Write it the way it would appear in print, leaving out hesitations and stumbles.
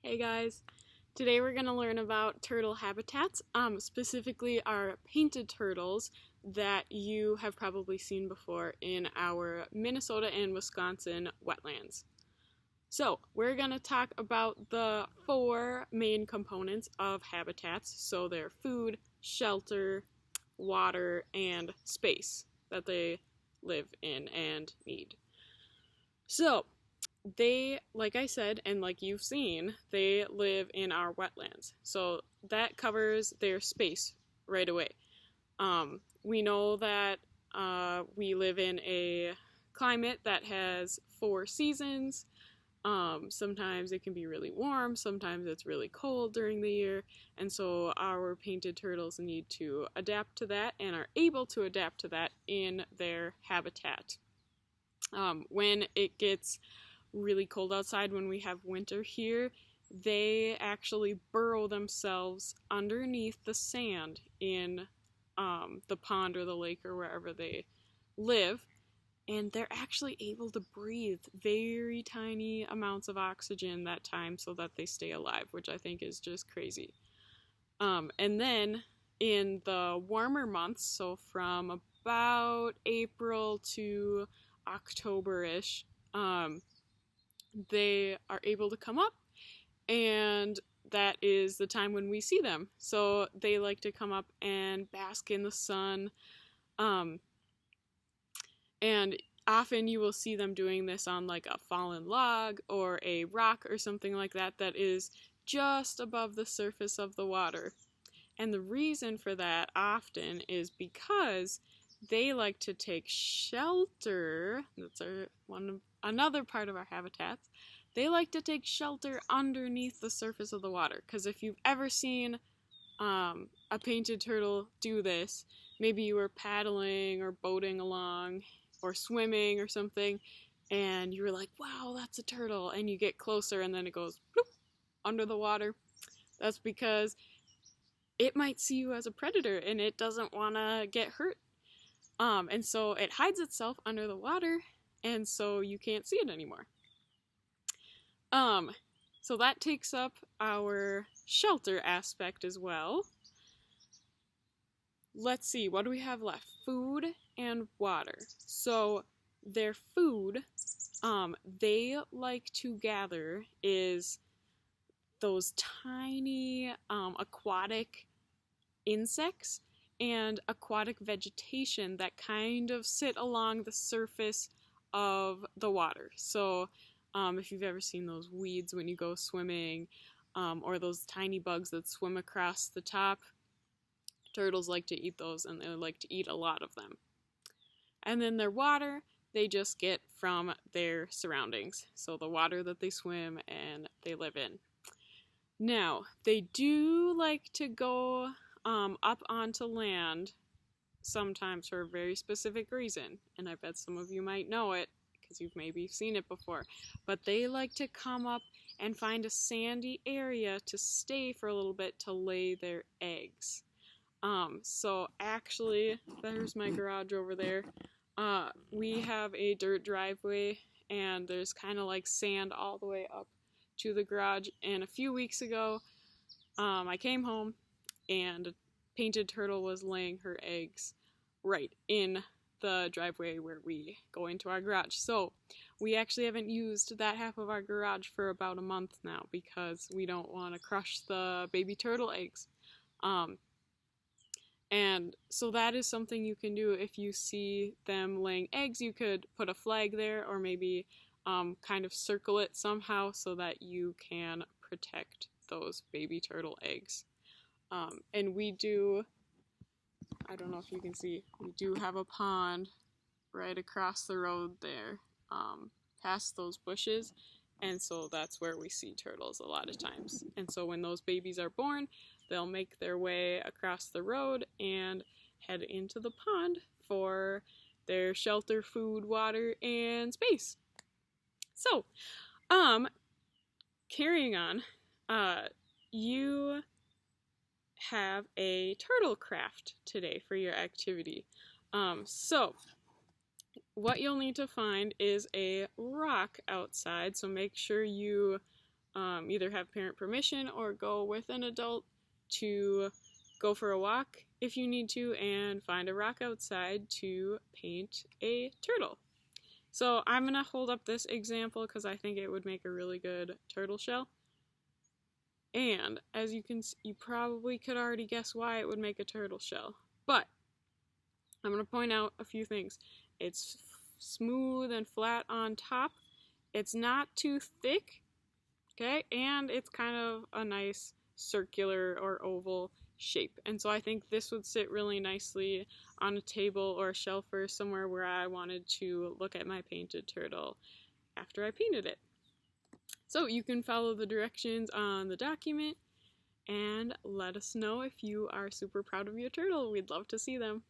Hey guys, today we're going to learn about turtle habitats, specifically our painted turtles that you have probably seen before in our Minnesota and Wisconsin wetlands. So we're going to talk about the four main components of habitats. So they're food, shelter, water, and space that they live in and need. So like I said, and like you've seen, they live in our wetlands. So that covers their space right away. We know that we live in a climate that has 4 seasons. Sometimes it can be really warm, sometimes it's really cold during the year, and so our painted turtles need to adapt to that and are able to adapt to that in their habitat. When it gets really cold outside, when we have winter here, they actually burrow themselves underneath the sand in the pond or the lake or wherever they live, and they're actually able to breathe very tiny amounts of oxygen that time so that they stay alive, which I think is just crazy. And then in the warmer months, so from about April to October-ish, they are able to come up, and that is the time when we see them. So they like to come up and bask in the sun, and often you will see them doing this on like a fallen log or a rock or something like that that is just above the surface of the water. And the reason for that often is because they like to take shelter. That's another part of our habitats. They like to take shelter underneath the surface of the water. Because if you've ever seen a painted turtle do this, maybe you were paddling or boating along or swimming or something, and you were like, wow, that's a turtle, and you get closer and then it goes bloop, under the water. That's because it might see you as a predator and it doesn't want to get hurt. And so it hides itself under the water, and so you can't see it anymore. So that takes up our shelter aspect as well. Let's see, what do we have left? Food and water. So their food, they like to gather is those tiny aquatic insects and aquatic vegetation that kind of sit along the surface of the water. So if you've ever seen those weeds when you go swimming, or those tiny bugs that swim across the top, turtles like to eat those, and they like to eat a lot of them. And then their water, they just get from their surroundings. So the water that they swim and they live in. Now, they do like to go up onto land sometimes for a very specific reason, and I bet some of you might know it because you've maybe seen it before, but they like to come up and find a sandy area to stay for a little bit to lay their eggs. So actually, there's my garage over there. We have a dirt driveway, and there's kind of like sand all the way up to the garage, and a few weeks ago, I came home and a painted turtle was laying her eggs right in the driveway where we go into our garage. So we actually haven't used that half of our garage for about a month now because we don't want to crush the baby turtle eggs. And so that is something you can do if you see them laying eggs. You could put a flag there, or maybe kind of circle it somehow so that you can protect those baby turtle eggs. And we do, I don't know if you can see, we do have a pond right across the road there, past those bushes, and so that's where we see turtles a lot of times. And so when those babies are born, they'll make their way across the road and head into the pond for their shelter, food, water, and space. So, carrying on, you have a turtle craft today for your activity. So what you'll need to find is a rock outside, so make sure you either have parent permission or go with an adult to go for a walk if you need to and find a rock outside to paint a turtle. So I'm going to hold up this example because I think it would make a really good turtle shell. And as you can see, you probably could already guess why it would make a turtle shell. But I'm going to point out a few things. It's smooth and flat on top. It's not too thick, okay? And it's kind of a nice circular or oval shape. And so I think this would sit really nicely on a table or a shelf or somewhere where I wanted to look at my painted turtle after I painted it. So you can follow the directions on the document and let us know if you are super proud of your turtle. We'd love to see them.